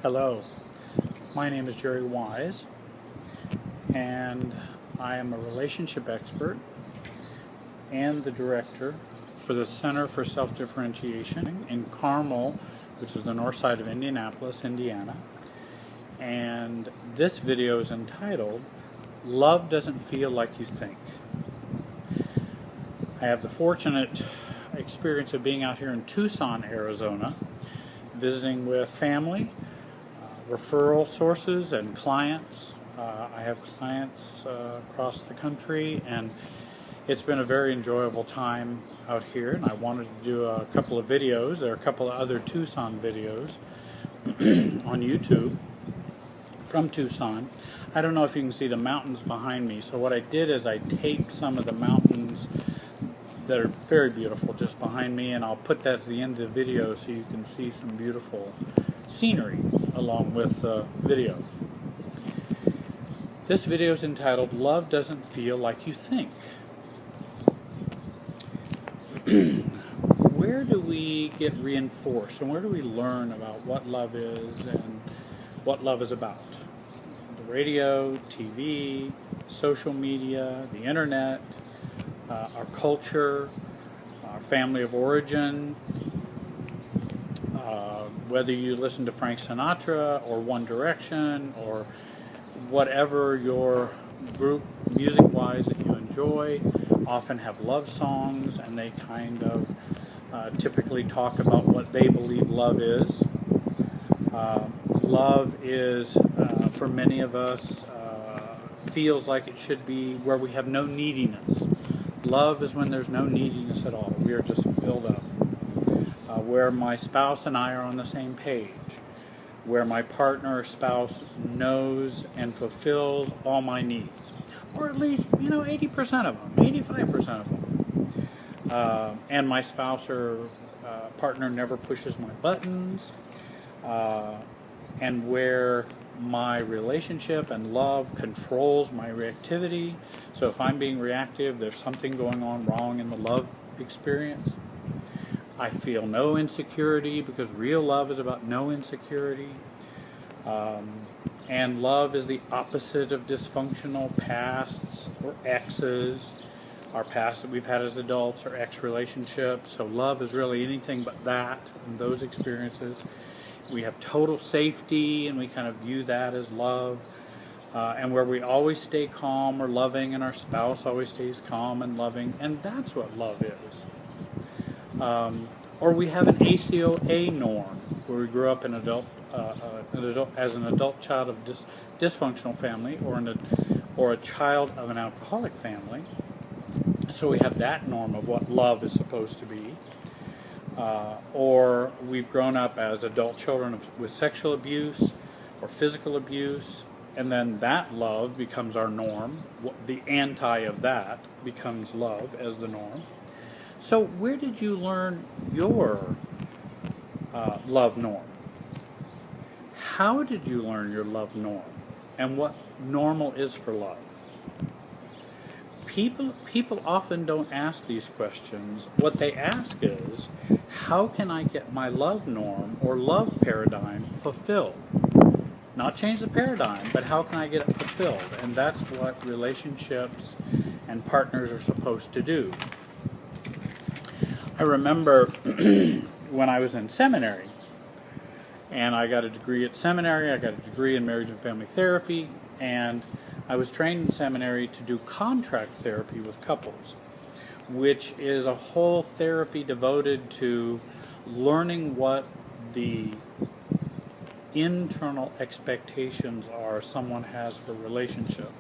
Hello, my name is Jerry Wise, and I am a relationship expert and the director for the Center for Self-Differentiation in Carmel, which is the north side of Indianapolis, Indiana. And this video is entitled, Love Doesn't Feel Like You Think. I have the fortunate experience of being out here in Tucson, Arizona, visiting with family, referral sources and clients. I have clients across the country, and it's been a very enjoyable time out here, and I wanted to do a couple of videos. There are a couple of other Tucson videos on YouTube from Tucson. I don't know if you can see the mountains behind me, so what I did is I taped some of the mountains that are very beautiful just behind me, and I'll put that at the end of the video so you can see some beautiful scenery along with the video. This video is entitled, Love Doesn't Feel Like You Think. Where do we get reinforced, and where do we learn about what love is and what love is about? The radio, TV, social media, the internet, our culture, our family of origin, whether you listen to Frank Sinatra or One Direction or whatever your group music-wise that you enjoy, often have love songs, and they kind of typically talk about what they believe love is. Love is, for many of us, feels like it should be where we have no neediness. Love is when there's no neediness at all. We are just filled up. Where my spouse and I are on the same page. Where my partner or spouse knows and fulfills all my needs. Or at least, 80% of them, 85% of them. And my spouse or partner never pushes my buttons. And where my relationship and love controls my reactivity. So if I'm being reactive, there's something going on wrong in the love experience. I feel no insecurity because real love is about no insecurity. And love is the opposite of dysfunctional pasts or exes. Our past that we've had as adults or ex relationships. So love is really anything but that and those experiences. We have total safety, and we kind of view that as love. And where we always stay calm or loving, and our spouse always stays calm and loving, and that's what love is. Or we have an ACOA norm, where we grew up in as an adult child of dysfunctional family, or a child of an alcoholic family. So we have that norm of what love is supposed to be. Or we've grown up as adult children with sexual abuse or physical abuse, and then that love becomes our norm. The anti of that becomes love as the norm. So where did you learn your love norm? How did you learn your love norm? And what normal is for love? People often don't ask these questions. What they ask is, how can I get my love norm or love paradigm fulfilled? Not change the paradigm, but how can I get it fulfilled? And that's what relationships and partners are supposed to do. I remember when I was in seminary, and I got a degree at seminary, I got a degree in marriage and family therapy, and I was trained in seminary to do contract therapy with couples, which is a whole therapy devoted to learning what the internal expectations are someone has for relationship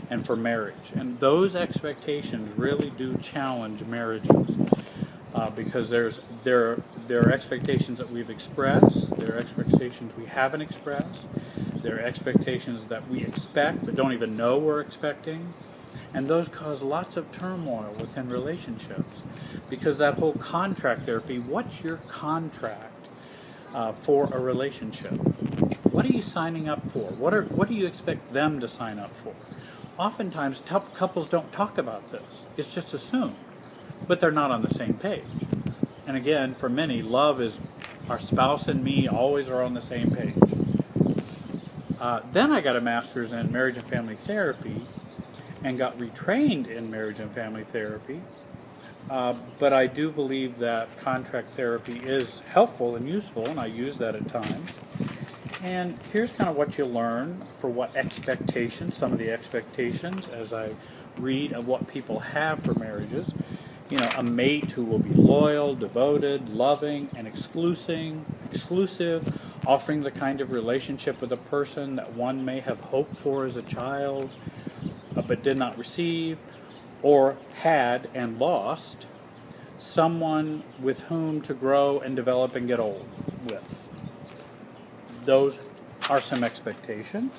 and for marriage. And those expectations really do challenge marriages. Because there are expectations that we've expressed, there are expectations we haven't expressed, there are expectations that we expect but don't even know we're expecting, and those cause lots of turmoil within relationships. Because that whole contract therapy, what's your contract for a relationship? What are you signing up for? What do you expect them to sign up for? Oftentimes, couples don't talk about this. It's just assumed. But they're not on the same page. And again, for many, love is our spouse and me always are on the same page. Then I got a master's in marriage and family therapy and got retrained in marriage and family therapy. But I do believe that contract therapy is helpful and useful, and I use that at times. And here's kind of what you learn for what expectations, some of the expectations as I read of what people have for marriages. You know, a mate who will be loyal, devoted, loving, and exclusive, offering the kind of relationship with a person that one may have hoped for as a child, but did not receive, or had and lost. Someone with whom to grow and develop and get old with. Those are some expectations.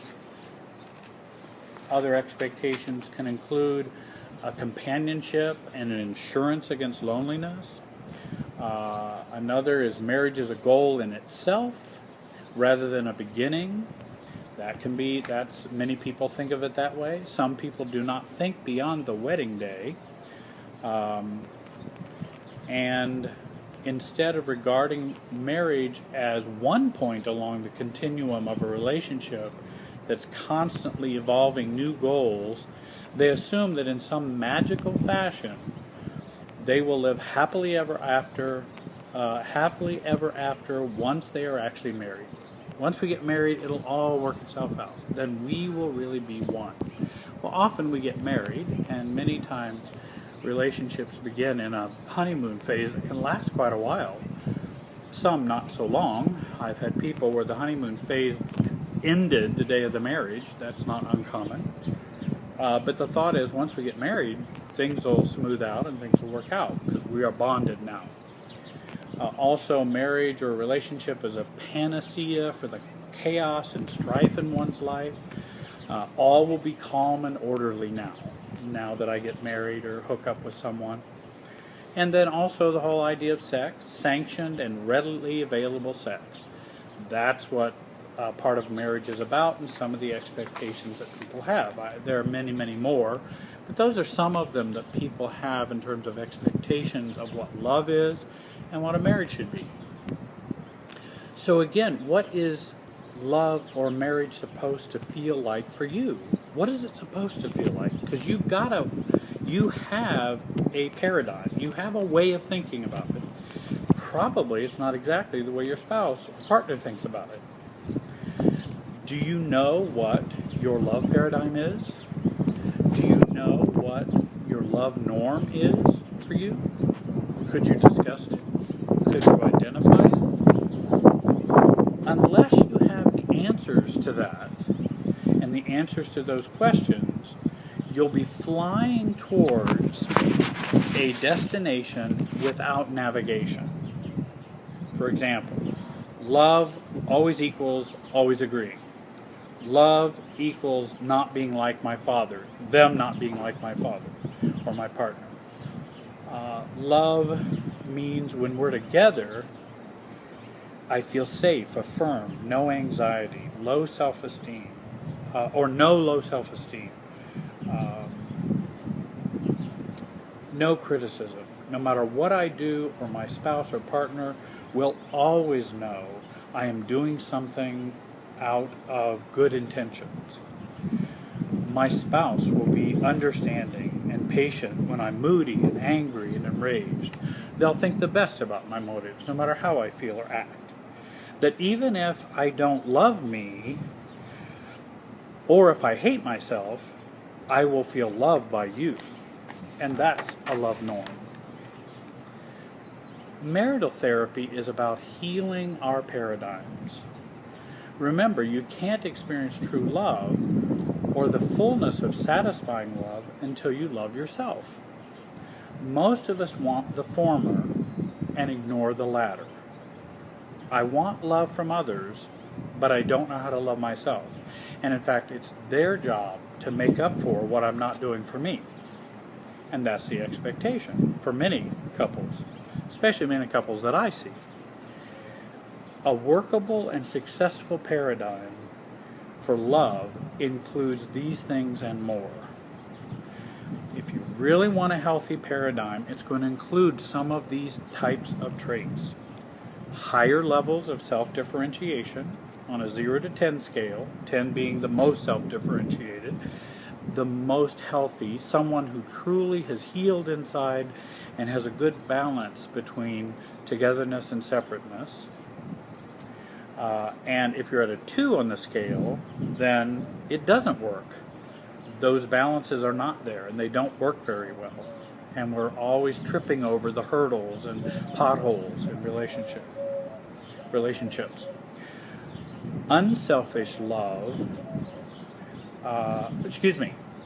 Other expectations can include a companionship and an insurance against loneliness. Another is marriage as a goal in itself rather than a beginning. That's many people think of it that way. Some people do not think beyond the wedding day. And instead of regarding marriage as one point along the continuum of a relationship that's constantly evolving new goals, they assume that in some magical fashion they will live happily ever after once they are actually married. Once we get married, it'll all work itself out. Then we will really be one. Well, often we get married, and many times relationships begin in a honeymoon phase that can last quite a while. Some not so long. I've had people where the honeymoon phase ended the day of the marriage. That's not uncommon. But the thought is, once we get married, things will smooth out and things will work out because we are bonded now. Also, marriage or relationship is a panacea for the chaos and strife in one's life. All will be calm and orderly now that I get married or hook up with someone. And then also the whole idea of sex, sanctioned and readily available sex. That's what part of marriage is about, and some of the expectations that people have. There are many, many more, but those are some of them that people have in terms of expectations of what love is and what a marriage should be. So again, what is love or marriage supposed to feel like for you? What is it supposed to feel like? Because you have a paradigm. You have a way of thinking about it. Probably it's not exactly the way your spouse or partner thinks about it. Do you know what your love paradigm is? Do you know what your love norm is for you? Could you discuss it? Could you identify it? Unless you have the answers to that and the answers to those questions, you'll be flying towards a destination without navigation. For example, love always equals always agreeing. Love equals not being like my father, them not being like my father or my partner. Love means when we're together, I feel safe, affirmed, no anxiety, low self-esteem, or no low self-esteem, no criticism. No matter what I do, or my spouse or partner will always know I am doing something out of good intentions. My spouse will be understanding and patient when I'm moody and angry and enraged. They'll think the best about my motives, no matter how I feel or act. That even if I don't love me, or if I hate myself, I will feel loved by you. And that's a love norm. Marital therapy is about healing our paradigms. Remember, you can't experience true love or the fullness of satisfying love until you love yourself. Most of us want the former and ignore the latter. I want love from others, but I don't know how to love myself. And in fact, it's their job to make up for what I'm not doing for me. And that's the expectation for many couples, especially many couples that I see. A workable and successful paradigm for love includes these things and more. If you really want a healthy paradigm, it's going to include some of these types of traits. Higher levels of self-differentiation, on a 0 to 10 scale, 10 being the most self-differentiated, the most healthy, someone who truly has healed inside and has a good balance between togetherness and separateness. And if you're at a 2 on the scale, then it doesn't work. Those balances are not there, and they don't work very well. And we're always tripping over the hurdles and potholes in relationships. Unselfish love,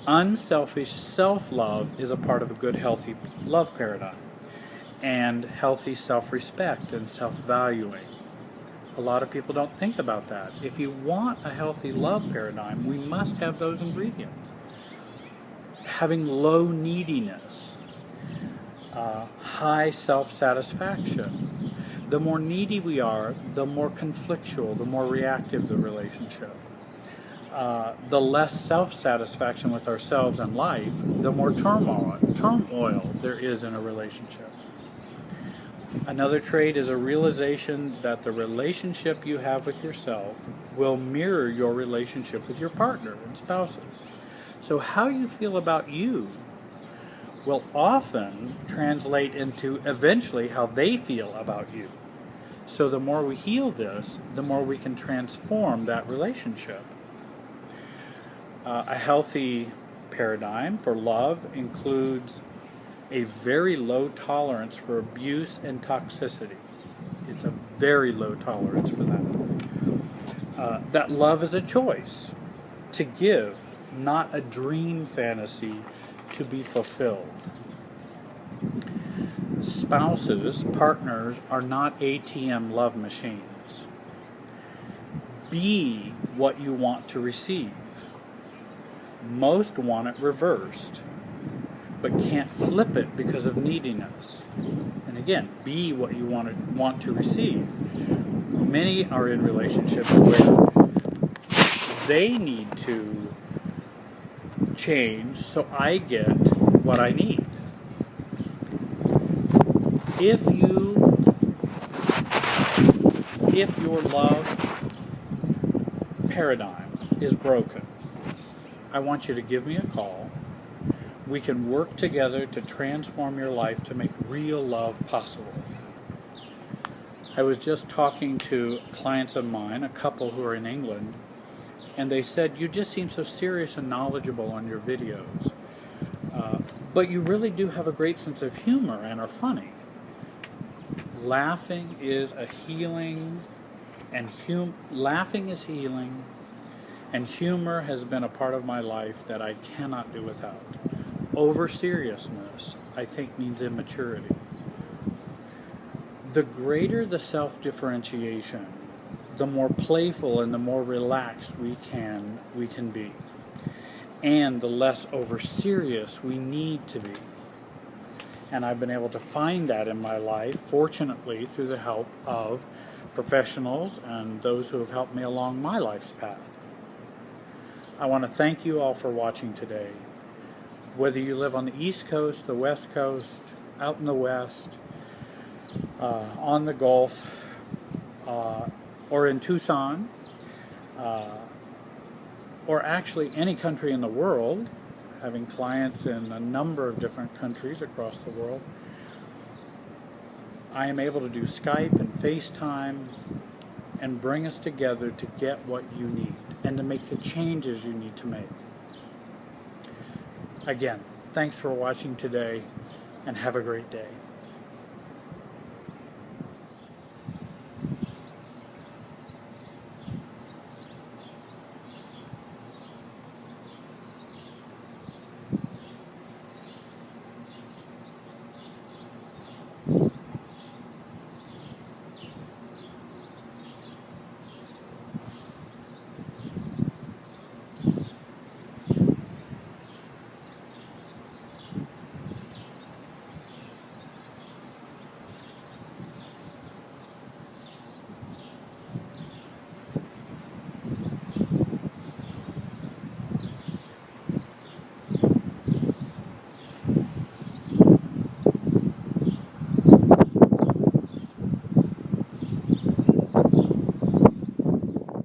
unselfish self-love is a part of a good, healthy love paradigm, and healthy self-respect and self-valuing. A lot of people don't think about that. If you want a healthy love paradigm, we must have those ingredients. Having low neediness, high self-satisfaction. The more needy we are, the more conflictual, the more reactive the relationship. The less self-satisfaction with ourselves and life, the more turmoil there is in a relationship. Another trait is a realization that the relationship you have with yourself will mirror your relationship with your partner and spouses. So how you feel about you will often translate into eventually how they feel about you. So the more we heal this, the more we can transform that relationship. A healthy paradigm for love includes a very low tolerance for abuse and toxicity. It's a very low tolerance for that. That love is a choice to give, not a dream fantasy to be fulfilled. Spouses, partners, are not ATM love machines. Be what you want to receive. Most want it reversed, but can't flip it because of neediness. And again, be what you want to receive. Many are in relationships where they need to change so I get what I need. If your love paradigm is broken, I want you to give me a call. We can work together to transform your life to make real love possible. I was just talking to clients of mine, a couple who are in England, and they said, you just seem so serious and knowledgeable on your videos. But you really do have a great sense of humor and are funny. Laughing is a healing, and laughing is healing, and humor has been a part of my life that I cannot do without. Over seriousness, I think, means immaturity. The greater the self-differentiation, the more playful and the more relaxed we can be, and the less over serious we need to be. And I've been able to find that in my life, fortunately, through the help of professionals and those who have helped me along my life's path. I want to thank you all for watching today. Whether you live on the East Coast, the West Coast, out in the West, on the Gulf, or in Tucson, or actually any country in the world, having clients in a number of different countries across the world, I am able to do Skype and FaceTime and bring us together to get what you need and to make the changes you need to make. Again, thanks for watching today, and have a great day.